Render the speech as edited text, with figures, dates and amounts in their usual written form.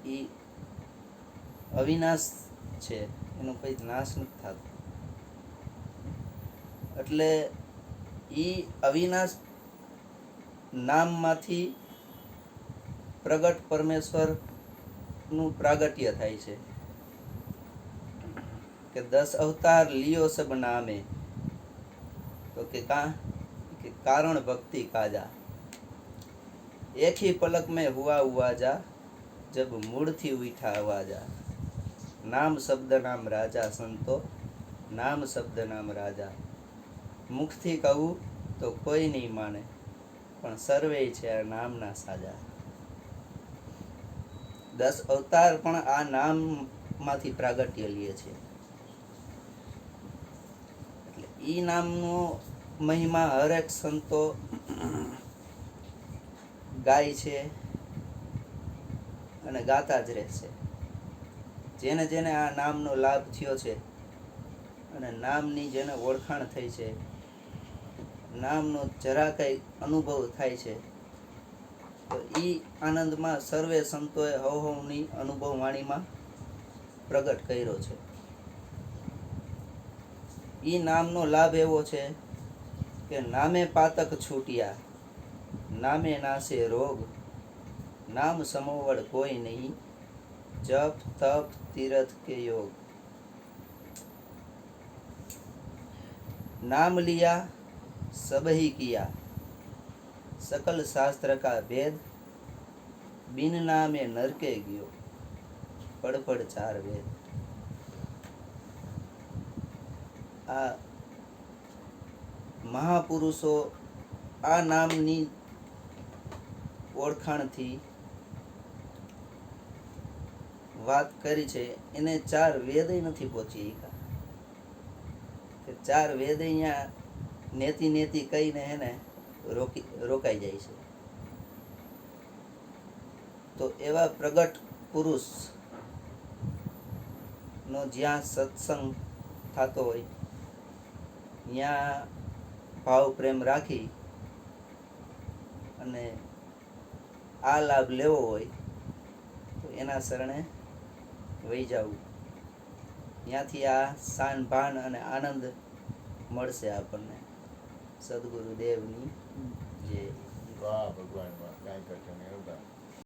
એ અવિનાશ છે, એનો કંઈ નાશ નથી થતો. એટલે એ અવિનાશ નામમાંથી પ્રગટ પરમેશ્વરનું પ્રાગટ્ય થાય છે કે 10 અવતાર લિયો સબ નામે, તો કે કારણ ભક્તિ काजा, एक ही पलक में हुआ जा, जब मूड थी उठा आवाजा, नाम शब्द नाम राजा संतो, नाम शब्द नाम राजा, मुखથી કહું તો કોઈ નહીં માને, પણ સર્વે છે આ નામના સાજા. 10 અવતાર પણ આ નામમાંથી પ્રાગટ્ય લે છે. એટલે ઈ નામનો મહિમા હરેક સંતો ગાય છે અને ગાતા જ રહેશે. જેને જેને આ નામનો લાભ થયો છે અને નામની જેને ઓળખાણ થઈ છે, નામનો જરા કંઈ અનુભવ થાય છે, તો ઈ આનંદમાં સર્વે સંતોએ હવની અનુભવ વાણીમાં પ્રગટ કર્યો છે. ઈ નામનો લાભ એવો છે કે નામે પાતક છૂટ્યા, નામે નાશે રોગ, નામ સમોવડ કોઈ નહીં, જપ તપ तीरथ के योग, नाम लिया सब ही किया, सकल शास्त्र का भेद, बिन नामे नरके गयो, पढ़ पढ़ 4 वेद. આ મહાપુરુષો આ નામની ઓળખાણથી વાત કરી છે. એને 4 વેદ નથી પહોંચી શક્યા કે 4 વેદ અહીંયા નેતિ નેતિ કહીને એને રોકાઈ જાય છે. તો એવા પ્રગટ પુરુષ નો જ્યાં સત્સંગ થતો હોય ત્યાં ભાવ પ્રેમ રાખી અને આ લાભ લેવો હોય તો એના શરણે વહી જવું. ત્યાંથી આ શાન ભાન અને આનંદ મળશે આપણને. સદગુરુદેવની જય. વાહ ભગવાન વાહ, કાંઈ કરશો નહીં.